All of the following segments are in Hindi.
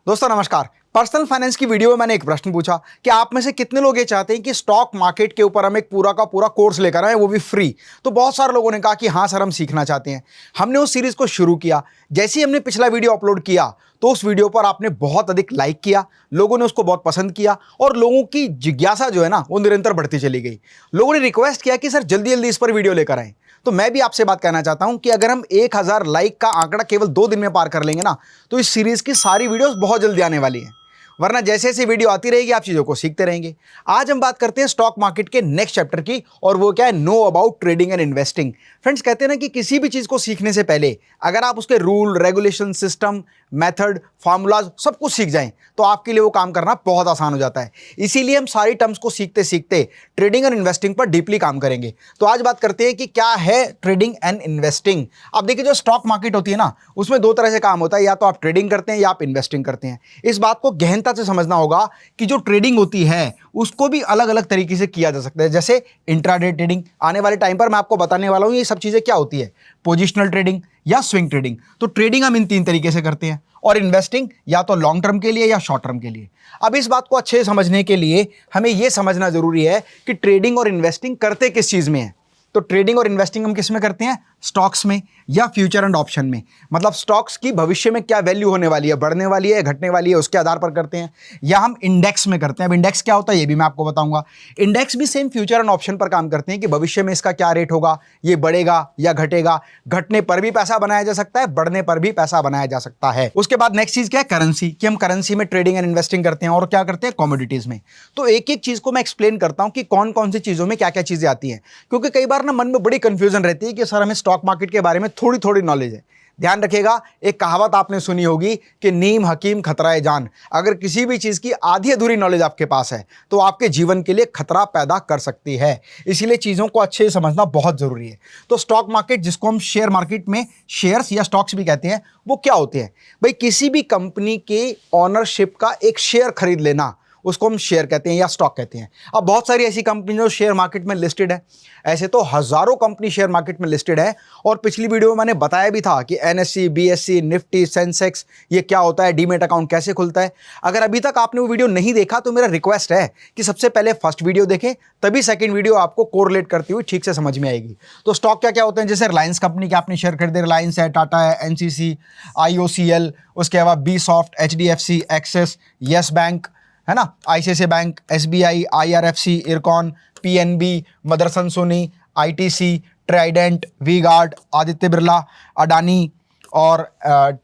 दोस्तों नमस्कार। पर्सनल फाइनेंस की वीडियो में मैंने एक प्रश्न पूछा कि आप में से कितने लोग ये चाहते हैं कि स्टॉक मार्केट के ऊपर हम एक पूरा का पूरा कोर्स लेकर आए, वो भी फ्री। तो बहुत सारे लोगों ने कहा कि हाँ सर, हम सीखना चाहते हैं। हमने उस सीरीज को शुरू किया। जैसे ही हमने पिछला वीडियो अपलोड किया तो उस वीडियो पर आपने बहुत अधिक लाइक किया, लोगों ने उसको बहुत पसंद किया और लोगों की जिज्ञासा जो है ना वो निरंतर बढ़ती चली गई। लोगों ने रिक्वेस्ट किया कि सर जल्दी जल्दी इस पर वीडियो लेकर आए। तो मैं भी आपसे बात कहना चाहता हूं कि अगर हम 1000 लाइक का आंकड़ा केवल 2 दिन में पार कर लेंगे ना, तो इस सीरीज की सारी वीडियोस बहुत जल्दी आने वाली हैं। वरना जैसे जैसे वीडियो आती रहेगी आप चीजों को सीखते रहेंगे। आज हम बात करते हैं स्टॉक मार्केट के नेक्स्ट चैप्टर की, और वो क्या है, know about trading and investing. Friends, कहते हैं ना कि किसी भी चीज को सीखने से पहले अगर आप उसके rule, regulation, system, method, formulas सब कुछ सीख जाएं तो आपके लिए वो काम करना बहुत आसान हो जाता है। इसीलिए हम सारी टर्म्स को सीखते सीखते ट्रेडिंग एंड इन्वेस्टिंग पर डीपली काम करेंगे। तो आज बात करते हैं कि क्या है ट्रेडिंग एंड इन्वेस्टिंग। अब देखिए, जो स्टॉक मार्केट होती है ना, उसमें दो तरह से काम होता है, या तो आप ट्रेडिंग करते हैं या आप इन्वेस्टिंग करते हैं। इस बात को गहनता से समझना होगा कि जो ट्रेडिंग होती है उसको भी अलग अलग तरीके से किया जा सकता है। जैसे इंट्राडे ट्रेडिंग, आने वाले टाइम पर मैं आपको बताने वाला हूं ये सब चीजें क्या होती है, पोजिशनल ट्रेडिंग या स्विंग ट्रेडिंग। तो ट्रेडिंग हम इन 3 तरीके से करते हैं, और इन्वेस्टिंग या तो लॉन्ग टर्म के लिए या शॉर्ट टर्म के लिए। अब इस बात को अच्छे से समझने के लिए हमें यह समझना जरूरी है कि ट्रेडिंग और इन्वेस्टिंग करते किस चीज में है। तो ट्रेडिंग और इन्वेस्टिंग हम किस में करते हैं, स्टॉक्स में या फ्यूचर एंड ऑप्शन में। मतलब स्टॉक्स की भविष्य में क्या वैल्यू होने वाली है, बढ़ने वाली है, घटने वाली है, उसके आधार पर करते हैं। या हम इंडेक्स में करते हैं। अब इंडेक्स क्या होता है ये भी मैं आपको बताऊंगा। इंडेक्स भी सेम फ्यूचर एंड ऑप्शन पर काम करते हैं कि भविष्य में इसका क्या रेट होगा, ये बढ़ेगा या घटेगा। घटने पर भी पैसा बनाया जा सकता है, बढ़ने पर भी पैसा बनाया जा सकता है। उसके बाद नेक्स्ट चीज क्या है, करेंसी, कि हम करेंसी में ट्रेडिंग एंड इन्वेस्टिंग करते हैं। और क्या करते हैं, कमोडिटीज में। तो एक एक चीज को मैं एक्सप्लेन करता हूं कि कौन कौन सी चीजों में क्या क्या चीजें आती हैं, क्योंकि कई बार ना मन में बड़ी कंफ्यूजन रहती है कि सर हमें स्टॉक मार्केट के बारे में थोड़ी थोड़ी नॉलेज है। ध्यान रखिएगा, एक कहावत आपने सुनी होगी कि नीम हकीम खतरा जान। अगर किसी भी चीज की आधी अधूरी नॉलेज आपके पास है तो आपके जीवन के लिए खतरा पैदा कर सकती है। इसीलिए चीजों को अच्छे से समझना बहुत जरूरी है। तो स्टॉक मार्केट, जिसको हम शेयर मार्केट में शेयर्स या स्टॉक्स भी कहते हैं, वो क्या होते हैं भाई, किसी भी कंपनी के ऑनरशिप का एक शेयर खरीद लेना, उसको हम शेयर कहते हैं या स्टॉक कहते हैं। अब बहुत सारी ऐसी कंपनी जो शेयर मार्केट में लिस्टेड है, ऐसे तो हजारों कंपनी शेयर मार्केट में लिस्टेड है। और पिछली वीडियो में मैंने बताया भी था कि एनएससी, बीएससी, निफ्टी, सेंसेक्स ये क्या होता है, डीमेट अकाउंट कैसे खुलता है। अगर अभी तक आपने वो वीडियो नहीं देखा तो मेरा रिक्वेस्ट है कि सबसे पहले फर्स्ट वीडियो देखें, तभी सेकंड वीडियो आपको कोरिलेट करती हुई ठीक से समझ में आएगी। तो स्टॉक क्या क्या होते हैं, जैसे रिलायंस कंपनी के आपने शेयर खरीदे, रिलायंस है, टाटा है, एनसीसी, आईओसीएल, उसके अलावा B soft, HDFC, Axis, Yes Bank है ना, ICICI Bank, SBI, IRFC, IRCON, PNB, Motherson सोनी, ITC, Trident, V Guard, Aditya Birla, Adani और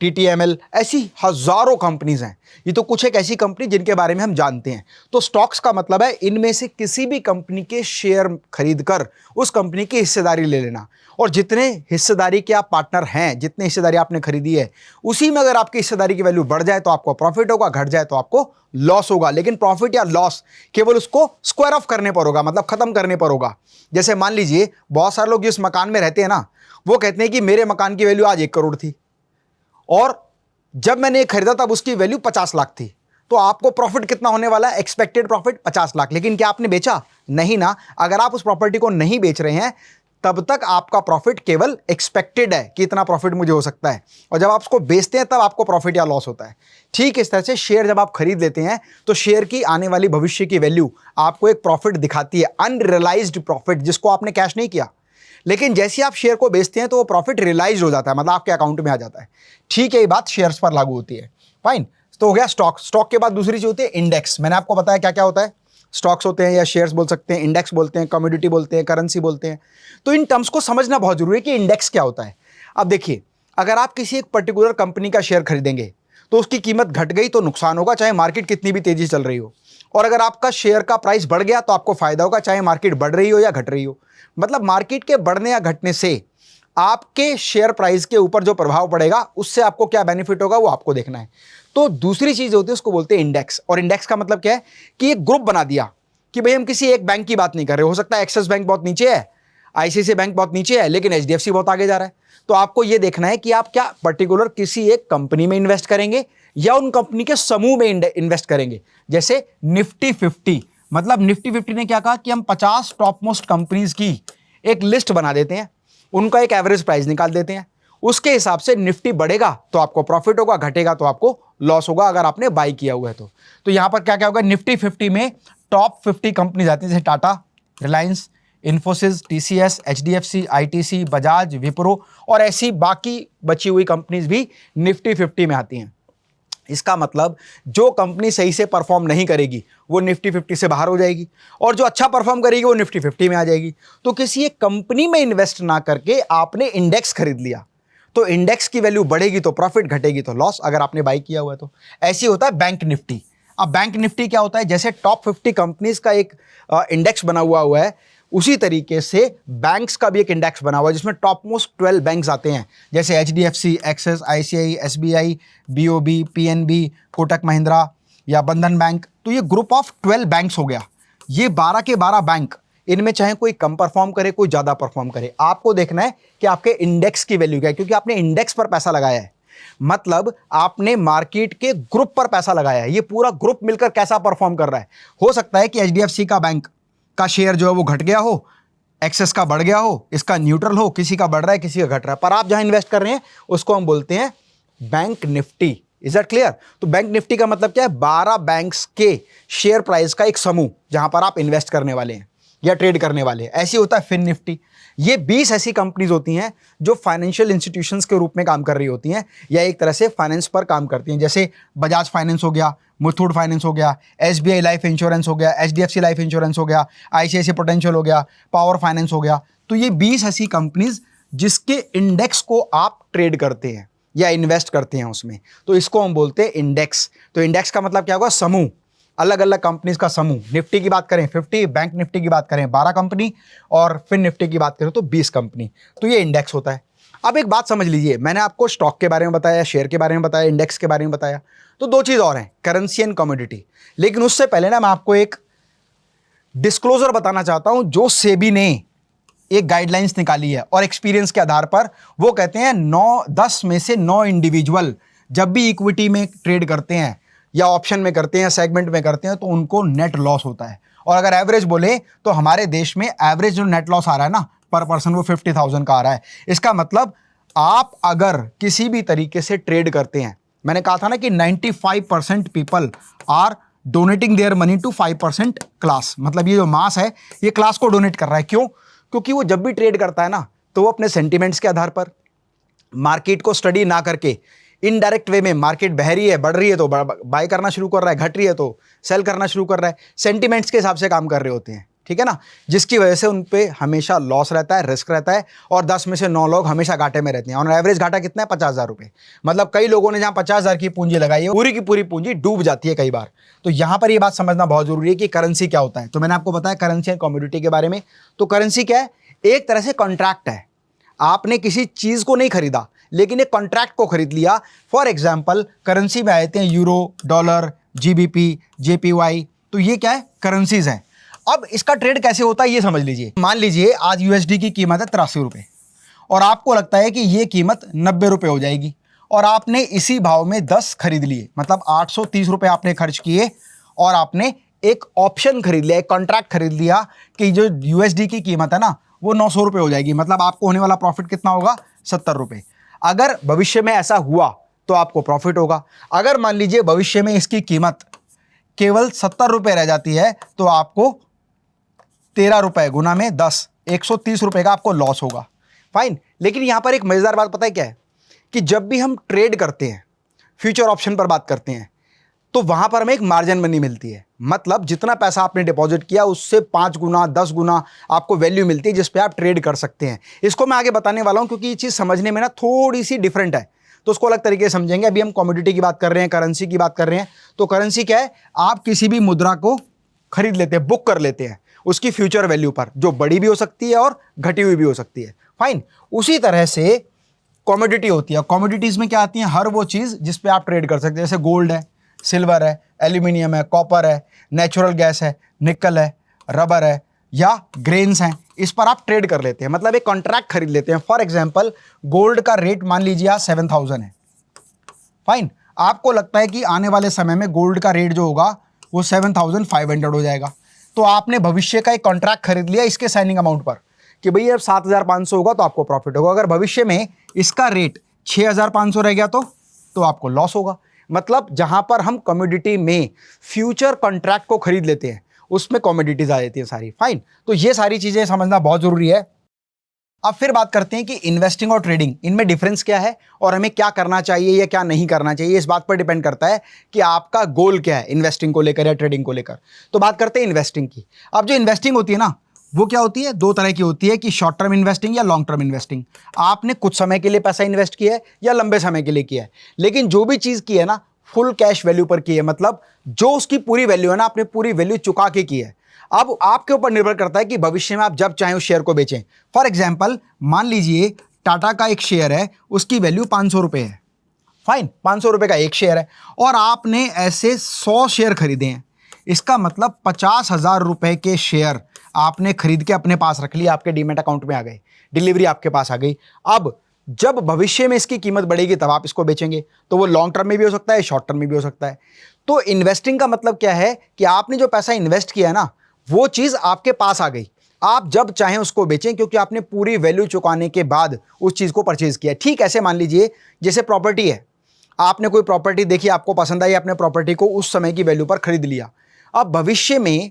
टीटीएमएल, ऐसी हजारों कंपनीज हैं। ये तो कुछ एक ऐसी कंपनी जिनके बारे में हम जानते हैं। तो स्टॉक्स का मतलब है इनमें से किसी भी कंपनी के शेयर खरीदकर उस कंपनी की हिस्सेदारी ले लेना। और जितने हिस्सेदारी के आप पार्टनर हैं, जितने हिस्सेदारी आपने खरीदी है, उसी में अगर आपकी हिस्सेदारी की वैल्यू बढ़ जाए तो आपको प्रॉफिट होगा, घट जाए तो आपको लॉस होगा। लेकिन प्रॉफिट या लॉस केवल उसको स्क्वायर ऑफ करने पर होगा, मतलब खत्म करने पर होगा। जैसे मान लीजिए बहुत सारे लोग जिस मकान में रहते हैं ना, वो कहते हैं कि मेरे मकान की वैल्यू आज 1 करोड़ थी और जब मैंने खरीदा तब उसकी वैल्यू 50 लाख थी। तो आपको प्रॉफिट कितना होने वाला है, एक्सपेक्टेड प्रॉफिट 50 लाख। लेकिन क्या आपने बेचा? नहीं ना। अगर आप उस प्रॉपर्टी को नहीं बेच रहे हैं तब तक आपका प्रॉफिट केवल एक्सपेक्टेड है कि इतना प्रॉफिट मुझे हो सकता है, और जब आप उसको बेचते हैं तब आपको प्रॉफिट या लॉस होता है। ठीक इस तरह से शेयर जब आप खरीद लेते हैं तो शेयर की आने वाली भविष्य की वैल्यू आपको एक प्रॉफिट दिखाती है, अनरियलाइज्ड प्रॉफिट, जिसको आपने कैश नहीं किया। लेकिन जैसे आप शेयर को बेचते हैं तो वो प्रॉफिट रियलाइज हो जाता है, मतलब आपके अकाउंट में आ जाता है। ठीक है, ये बात शेयर्स पर लागू होती है। फाइन, तो हो गया स्टॉक। स्टॉक के बाद दूसरी चीज होती है इंडेक्स। मैंने आपको बताया क्या क्या होता है, स्टॉक्स होते हैं या शेयर्स बोल सकते हैं, इंडेक्स बोलते हैं, कमोडिटी बोलते हैं, करेंसी बोलते हैं। तो इन टर्म्स को समझना बहुत जरूरी है कि इंडेक्स क्या होता है। अब देखिए, अगर आप किसी एक पर्टिकुलर कंपनी का शेयर खरीदेंगे तो उसकी कीमत घट गई तो नुकसान होगा, चाहे मार्केट कितनी भी तेजी चल रही हो। और अगर आपका शेयर का प्राइस बढ़ गया तो आपको फायदा होगा, चाहे मार्केट बढ़ रही हो या घट रही हो। मतलब मार्केट के बढ़ने या घटने से आपके शेयर प्राइस के ऊपर जो प्रभाव पड़ेगा उससे आपको क्या बेनिफिट होगा वो आपको देखना है। तो दूसरी चीज होती है, उसको बोलते हैं इंडेक्स। और इंडेक्स का मतलब क्या है कि एक ग्रुप बना दिया कि भाई हम किसी एक बैंक की बात नहीं कर रहे। हो सकता है एक्सिस बैंक बहुत नीचे है, आईसीआईसीआई बैंक बहुत नीचे है, लेकिन एचडीएफसी बहुत आगे जा रहा है। तो आपको यह देखना है कि आप क्या पर्टिकुलर किसी एक कंपनी में इन्वेस्ट करेंगे या उन कंपनी के समूह में इन्वेस्ट करेंगे। जैसे निफ्टी 50, मतलब निफ्टी 50 ने क्या कहा कि हम 50 टॉप मोस्ट कंपनीज की एक लिस्ट बना देते हैं, उनका एक एवरेज प्राइस निकाल देते हैं, उसके हिसाब से निफ्टी बढ़ेगा तो आपको प्रॉफिट होगा, घटेगा तो आपको लॉस होगा अगर आपने बाई किया हुआ है तो यहाँ पर क्या क्या होगा, निफ्टी 50 में टॉप 50 कंपनीज आती हैं, जैसे Tata, Reliance, Infosys, TCS, HDFC, ITC, Bajaj, Wipro और ऐसी बाकी बची हुई कंपनीज भी निफ्टी 50 में आती हैं। इसका मतलब जो कंपनी सही से परफॉर्म नहीं करेगी वो निफ्टी 50 से बाहर हो जाएगी और जो अच्छा परफॉर्म करेगी वो निफ्टी 50 में आ जाएगी। तो किसी एक कंपनी में इन्वेस्ट ना करके आपने इंडेक्स खरीद लिया, तो इंडेक्स की वैल्यू बढ़ेगी तो प्रॉफिट, घटेगी तो लॉस, अगर आपने बाई किया हुआ है तो। ऐसे होता है बैंक निफ्टी। अब बैंक निफ्टी क्या होता है, जैसे टॉप 50 कंपनीज का एक इंडेक्स बना हुआ है, उसी तरीके से बैंक्स का भी एक इंडेक्स बना हुआ है जिसमें टॉप मोस्ट 12 बैंक्स आते हैं, जैसे HDFC, axis, ICI, SBI, BOB, PNB, Kotak Mahindra या बंधन बैंक। तो ये ग्रुप ऑफ 12 बैंक्स हो गया। ये 12 के 12 बैंक, इनमें चाहे कोई कम परफॉर्म करे कोई ज़्यादा परफॉर्म करे, आपको देखना है कि आपके इंडेक्स की वैल्यू क्या है, क्योंकि आपने इंडेक्स पर पैसा लगाया है, मतलब आपने मार्केट के ग्रुप पर पैसा लगाया है। ये पूरा ग्रुप मिलकर कैसा परफॉर्म कर रहा है। हो सकता है कि एचडीएफसी का बैंक का शेयर जो है वो घट गया हो, एक्सेस का बढ़ गया हो, इसका न्यूट्रल हो, किसी का बढ़ रहा है किसी का घट रहा है, पर आप जहां इन्वेस्ट कर रहे हैं उसको हम बोलते हैं bank Nifty. Is that clear? तो बैंक निफ्टी का मतलब क्या है, 12 बैंक्स के शेयर प्राइस का एक समूह जहां पर आप इन्वेस्ट करने वाले हैं या ट्रेड करने वाले हैं। ऐसी होता है फिन निफ्टी। ये 20 ऐसी कंपनीज होती हैं जो फाइनेंशियल इंस्टीट्यूशंस के रूप में काम कर रही होती हैं या एक तरह से फाइनेंस पर काम करती हैं, जैसे बजाज फाइनेंस हो गया, मुथूट फाइनेंस हो गया, एसबीआई लाइफ इंश्योरेंस हो गया, एचडीएफसी लाइफ इंश्योरेंस हो गया, आईसीआईसीआई प्रूडेंशियल हो गया, पावर फाइनेंस हो गया। तो ये 20 ऐसी कंपनीज जिसके इंडेक्स को आप ट्रेड करते हैं या इन्वेस्ट करते हैं उसमें, तो इसको हम बोलते हैं इंडेक्स। तो इंडेक्स का मतलब क्या होगा, समूह, अलग अलग कंपनीज का समूह। निफ्टी की बात करें 50, बैंक निफ्टी की बात करें 12 कंपनी और फिन निफ्टी की बात करें तो 20 कंपनी। तो ये इंडेक्स होता है। अब एक बात समझ लीजिए, मैंने आपको स्टॉक के बारे में बताया, शेयर के बारे में बताया, इंडेक्स के बारे में बताया, तो दो चीज़ और हैं, करेंसी एंड कमोडिटी। लेकिन उससे पहले ना मैं आपको एक डिस्क्लोजर बताना चाहता हूं जो सेबी ने एक गाइडलाइंस निकाली है और एक्सपीरियंस के आधार पर वो कहते हैं 10 में से 9 इंडिविजुअल जब भी इक्विटी में ट्रेड करते हैं या ऑप्शन में करते हैं, सेगमेंट में करते हैं, तो उनको नेट लॉस होता है। और अगर एवरेज बोले तो हमारे देश में एवरेज जो नेट लॉस आ रहा है ना पर पर्सन, वो 50,000 का आ रहा है। इसका मतलब आप अगर किसी भी तरीके से ट्रेड करते हैं, मैंने कहा था ना कि 95% people are donating their money to 5% class, मतलब ये जो मास है ये क्लास को डोनेट कर रहा है। क्यों? क्योंकि वो जब भी ट्रेड करता है ना तो वो अपने सेंटिमेंट्स के आधार पर, मार्केट को स्टडी ना करके, इनडायरेक्ट वे में मार्केट बह रही है, बढ़ रही है तो बाय करना शुरू कर रहा है, घट रही है तो सेल करना शुरू कर रहा है, सेंटिमेंट्स के हिसाब से काम कर रहे होते हैं, ठीक है ना, जिसकी वजह से उन पे हमेशा लॉस रहता है, रिस्क रहता है, और 10 में से 9 लोग हमेशा घाटे में रहते हैं। और एवरेज घाटा कितना है, 50,000 रुपये। मतलब कई लोगों ने जहां 50,000 की पूंजी लगाई है पूरी की पूरी पूंजी डूब जाती है कई बार। तो यहां पर यह बात समझना बहुत जरूरी है कि करेंसी क्या होता है। तो मैंने आपको बताया करेंसी एंड कमोडिटी के बारे में। तो करेंसी क्या है, एक तरह से कॉन्ट्रैक्ट है। आपने किसी चीज को नहीं खरीदा लेकिन एक कॉन्ट्रैक्ट को खरीद लिया। फॉर एग्जाम्पल करेंसी में आते हैं यूरो, डॉलर, जीबीपी, जेपीवाई, तो ये क्या है, करेंसीज हैं। अब इसका ट्रेड कैसे होता है ये समझ लीजिए। मान लीजिए आज यूएसडी की कीमत है 83 रुपये और आपको लगता है कि ये कीमत 90 रुपये हो जाएगी और आपने इसी भाव में 10 खरीद लिए, मतलब 830 रुपये आपने खर्च किए और आपने एक ऑप्शन खरीद लिया, एक कॉन्ट्रैक्ट खरीद लिया कि जो यूएसडी की कीमत है ना वो 900 रुपये हो जाएगी। मतलब आपको होने वाला प्रॉफिट कितना होगा, 70 रुपये। अगर भविष्य में ऐसा हुआ तो आपको प्रॉफिट होगा। अगर मान लीजिए भविष्य में इसकी कीमत केवल 70 रुपये रह जाती है तो आपको 13 रुपये गुना में 10, 130 रुपये का आपको लॉस होगा। फाइन। लेकिन यहां पर एक मजेदार बात पता है क्या है, कि जब भी हम ट्रेड करते हैं, फ्यूचर ऑप्शन पर बात करते हैं, तो वहां पर हमें एक मार्जिन मनी मिलती है। मतलब जितना पैसा आपने डिपॉजिट किया उससे 5 गुना 10 गुना आपको वैल्यू मिलती है जिस पे आप ट्रेड कर सकते हैं। इसको मैं आगे बताने वाला हूं क्योंकि ये चीज़ समझने में ना थोड़ी सी डिफरेंट है, तो उसको अलग तरीके से समझेंगे। अभी हम कमोडिटी की बात कर रहे हैं, करेंसी की बात कर रहे हैं। तो करेंसी क्या है, आप किसी भी मुद्रा को खरीद लेते हैं, बुक कर लेते हैं उसकी फ्यूचर वैल्यू पर, जो बड़ी भी हो सकती है और घटी हुई भी हो सकती है। फाइन। उसी तरह से कमोडिटी होती है। कमोडिटीज में क्या आती है, हर वो चीज़ जिस पे आप ट्रेड कर सकते हैं, जैसे गोल्ड है, सिल्वर है, एल्यूमिनियम है, कॉपर है, नेचुरल गैस है, निकल है, रबर है या ग्रेन्स हैं, इस पर आप ट्रेड कर लेते हैं। मतलब एक कॉन्ट्रैक्ट खरीद लेते हैं। फॉर एग्जांपल गोल्ड का रेट मान लीजिए आज 7,000 है। फाइन। आपको लगता है कि आने वाले समय में गोल्ड का रेट जो होगा वो 7,500 हो जाएगा, तो आपने भविष्य का एक कॉन्ट्रैक्ट खरीद लिया इसके साइनिंग अमाउंट पर कि भई अब 7,500 होगा तो आपको प्रॉफिट होगा। अगर भविष्य में इसका रेट 6,500 रह गया तो आपको लॉस होगा। मतलब जहां पर हम कमोडिटी में फ्यूचर कॉन्ट्रैक्ट को खरीद लेते हैं उसमें कमोडिटीज आ जाती है सारी। फाइन, तो ये सारी चीजें समझना बहुत जरूरी है। अब फिर बात करते हैं कि इन्वेस्टिंग और ट्रेडिंग, इनमें डिफरेंस क्या है और हमें क्या करना चाहिए या क्या नहीं करना चाहिए। इस बात पर डिपेंड करता है कि आपका गोल क्या है इन्वेस्टिंग को लेकर या ट्रेडिंग को लेकर। तो बात करते हैं इन्वेस्टिंग की। अब जो इन्वेस्टिंग होती है ना, वो क्या होती है, दो तरह की होती है कि शॉर्ट टर्म इन्वेस्टिंग या लॉन्ग टर्म इन्वेस्टिंग। आपने कुछ समय के लिए पैसा इन्वेस्ट किया है या लंबे समय के लिए किया है, लेकिन जो भी चीज की है ना फुल कैश वैल्यू पर की है, मतलब जो उसकी पूरी वैल्यू है ना आपने पूरी वैल्यू चुका के की है। अब आपके ऊपर निर्भर करता है कि भविष्य में आप जब चाहें उस शेयर को बेचें। फॉर एग्जाम्पल मान लीजिए टाटा का एक शेयर है, उसकी वैल्यू 500 रुपये है। फाइन, 500 रुपये का एक शेयर है और आपने ऐसे 100 शेयर खरीदे हैं। इसका मतलब 50,000 रुपये के शेयर आपने खरीद के अपने पास रख लिए, आपके डीमैट अकाउंट में आ गए, डिलीवरी आपके पास आ गई। अब जब भविष्य में इसकी कीमत बढ़ेगी तब आप इसको बेचेंगे, तो वो लॉन्ग टर्म में भी हो सकता है, शॉर्ट टर्म में भी हो सकता है। तो इन्वेस्टिंग का मतलब क्या है कि आपने जो पैसा इन्वेस्ट किया है ना वो चीज आपके पास आ गई, आप जब चाहें उसको बेचें क्योंकि आपने पूरी वैल्यू चुकाने के बाद उस चीज को परचेज किया। ठीक ऐसे मान लीजिए जैसे प्रॉपर्टी है, आपने कोई प्रॉपर्टी देखी, आपको पसंद आई, आपने प्रॉपर्टी को उस समय की वैल्यू पर खरीद लिया। अब भविष्य में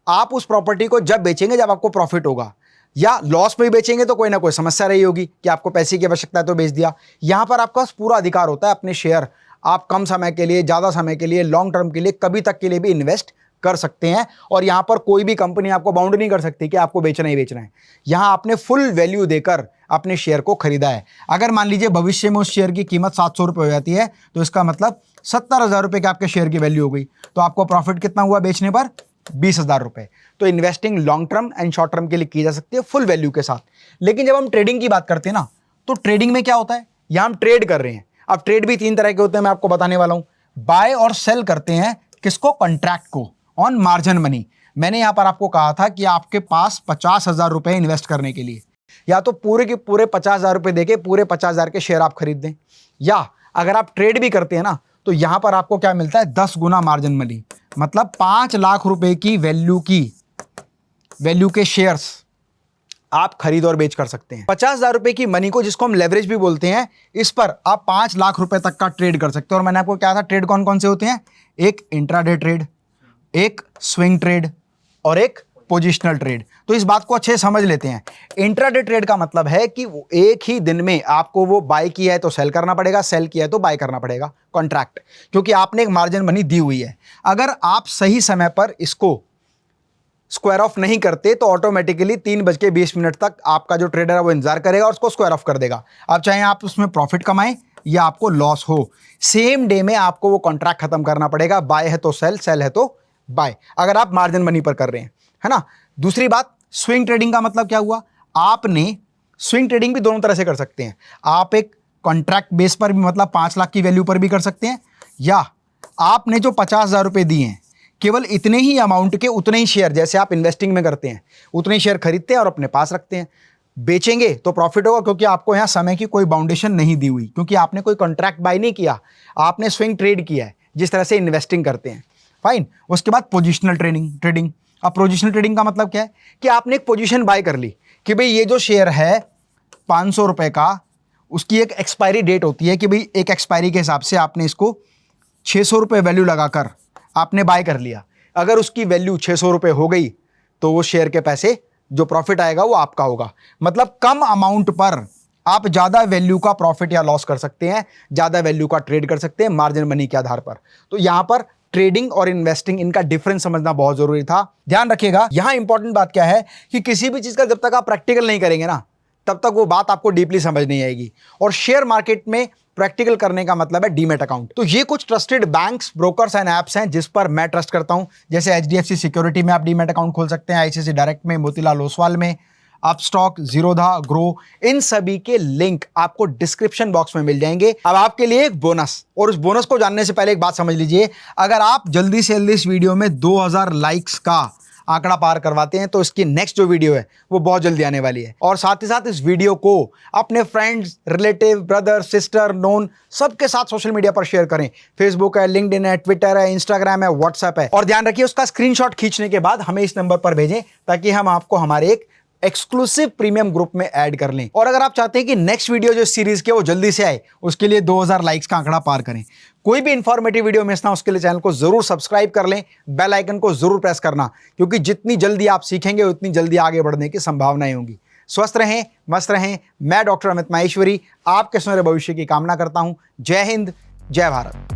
आप उस प्रॉपर्टी को जब बेचेंगे जब आपको प्रॉफिट होगा, या लॉस में भी बेचेंगे तो कोई ना कोई समस्या रही होगी कि आपको पैसे की आवश्यकता है तो बेच दिया। यहां पर आपका पूरा अधिकार होता है अपने शेयर आप कम समय के लिए, ज्यादा समय के लिए, लॉन्ग टर्म के लिए, कभी तक के लिए भी इन्वेस्ट कर सकते हैं। और यहां पर कोई भी कंपनी आपको बाउंड नहीं कर सकती कि आपको बेचना ही बेचना है। यहां आपने फुल वैल्यू देकर अपने शेयर को खरीदा है। अगर मान लीजिए भविष्य में उस शेयर की कीमत 700 रुपये हो जाती है तो इसका मतलब 70,000 रुपये के आपके शेयर की वैल्यू हो गई, तो आपको प्रॉफिट कितना हुआ बेचने पर? 20,000 रुपये। तो investing long term and short term के लिए की जा सकती है फुल वैल्यू के साथ। लेकिन जब हम ट्रेडिंग की बात करते हैं ना, तो ट्रेडिंग में क्या होता है, यहां हम ट्रेड कर रहे हैं। अब ट्रेड भी 3 तरह के होते हैं, मैं आपको बताने वाला हूं। बाय और सेल करते हैं किसको? कॉन्ट्रैक्ट को, ऑन मार्जिन मनी। मैंने यहां पर आपको कहा था कि आपके पास 50,000 रुपए इन्वेस्ट करने के लिए या तो पूरे के पूरे 50,000 रुपए देके पूरे 50,000 के शेयर आप खरीद दें, या अगर आप ट्रेड भी करते हैं ना तो यहां पर आपको क्या मिलता है? 10 गुना मार्जिन मनी, मतलब 5 लाख रुपए की वैल्यू के शेयर्स आप खरीद और बेच कर सकते हैं। 50,000 रुपए की मनी को, जिसको हम लेवरेज भी बोलते हैं, इस पर आप 5 लाख रुपए तक का ट्रेड कर सकते हैं। और मैंने आपको क्या था, ट्रेड कौन कौन से होते हैं? एक इंट्राडे ट्रेड, एक स्विंग ट्रेड और एक पोजिशनल ट्रेड। तो इस बात को अच्छे से समझ लेते हैं। इंट्राडे ट्रेड का मतलब है कि एक ही दिन में आपको वो बाय किया है तो सेल करना पड़ेगा, सेल किया है तो बाय करना पड़ेगा, कॉन्ट्रैक्ट, क्योंकि आपने एक मार्जिन मनी दी हुई है। अगर आप सही समय पर इसको स्क्वायर ऑफ नहीं करते तो ऑटोमेटिकली 3:20 तक आपका जो ट्रेडर है वो इंतजार करेगा और उसको स्क्वायर ऑफ कर देगा। अब चाहे आप उसमें प्रॉफिट कमाएं या आपको लॉस हो, सेम डे में आपको वो कॉन्ट्रैक्ट खत्म करना पड़ेगा। बाय है तो सेल, सेल है तो बाय, अगर आप मार्जिन मनी पर कर रहे हैं, है ना। दूसरी बात, स्विंग ट्रेडिंग का मतलब क्या हुआ? आपने स्विंग ट्रेडिंग भी दोनों तरह से कर सकते हैं। आप एक कॉन्ट्रैक्ट बेस पर भी, मतलब 5 लाख की वैल्यू पर भी कर सकते हैं, या आपने जो 50,000 रुपये दिए हैं केवल इतने ही अमाउंट के उतने ही शेयर, जैसे आप इन्वेस्टिंग में करते हैं, उतने ही शेयर खरीदते हैं और अपने पास रखते हैं। बेचेंगे तो प्रॉफिट होगा क्योंकि आपको यहाँ समय की कोई बाउंडेशन नहीं दी हुई, क्योंकि आपने कोई कॉन्ट्रैक्ट बाय नहीं किया, आपने स्विंग ट्रेड किया है जिस तरह से इन्वेस्टिंग करते हैं। फाइन। उसके बाद पोजिशनल ट्रेडिंग। अब पोजिशनल ट्रेडिंग का मतलब क्या है कि आपने एक पोजीशन बाय कर ली कि भाई ये जो शेयर है 500 रुपये का, उसकी एक एक्सपायरी डेट होती है कि भाई एक एक्सपायरी के हिसाब से आपने इसको 600 रुपये वैल्यू लगाकर आपने बाय कर लिया। अगर उसकी वैल्यू 600 रुपये हो गई तो वो शेयर के पैसे, जो प्रॉफिट आएगा वो आपका होगा। मतलब कम अमाउंट पर आप ज़्यादा वैल्यू का प्रॉफिट या लॉस कर सकते हैं, ज़्यादा वैल्यू का ट्रेड कर सकते हैं मार्जिन मनी के आधार पर। तो यहां पर ट्रेडिंग और इन्वेस्टिंग, इनका डिफरेंस समझना बहुत जरूरी था। ध्यान रखिएगा, यहां इंपॉर्टेंट बात क्या है कि किसी भी चीज का जब तक आप प्रैक्टिकल नहीं करेंगे ना, तब तक वो बात आपको डीपली समझ नहीं आएगी। और शेयर मार्केट में प्रैक्टिकल करने का मतलब है डीमैट अकाउंट। तो ये कुछ trusted banks, brokers and apps हैं जिस पर मैं ट्रस्ट करता हूं। जैसे HDFC सिक्योरिटी में आप डीमैट अकाउंट खोल सकते हैं, ICICI डायरेक्ट में, मोतीलाल ओसवाल में, अपस्टॉक, जीरोधा, ग्रो, इन सभी के लिंक आपको डिस्क्रिप्शन बॉक्स में मिल जाएंगे। अब आपके लिए एक बोनस, और उस बोनस को जानने से पहले एक बात समझ लीजिए, अगर आप जल्दी से जल्दी इस वीडियो में 2000 लाइक्स का आंकड़ा पार करवाते हैं तो इसकी नेक्स्ट जो वीडियो है वो बहुत जल्दी आने वाली है। और साथ ही साथ इस वीडियो को अपने friends, relative, brother, sister, known सबके साथ सोशल मीडिया पर शेयर करें। फेसबुक है, लिंक्डइन है, ट्विटर है, इंस्टाग्राम है, व्हाट्सएप है। और ध्यान रखिए उसका स्क्रीनशॉट खींचने के बाद हमें इस नंबर पर भेजें ताकि हम आपको हमारे एक एक्सक्लूसिव प्रीमियम ग्रुप में ऐड कर लें। और अगर आप चाहते हैं कि नेक्स्ट वीडियो जो सीरीज के वो जल्दी से आए, उसके लिए 2000 लाइक्स का आंकड़ा पार करें, कोई भी इंफॉर्मेटिव वीडियो मिस ना, उसके लिए चैनल को जरूर सब्सक्राइब कर लें, बेल आइकन को जरूर प्रेस करना, क्योंकि जितनी जल्दी आप सीखेंगे उतनी जल्दी आगे बढ़ने की संभावनाएं होंगी। स्वस्थ रहें, मस्त रहें। मैं डॉक्टर अमित माहेश्वरी आपके सुनहरे भविष्य की कामना करता हूं। जय हिंद, जय भारत।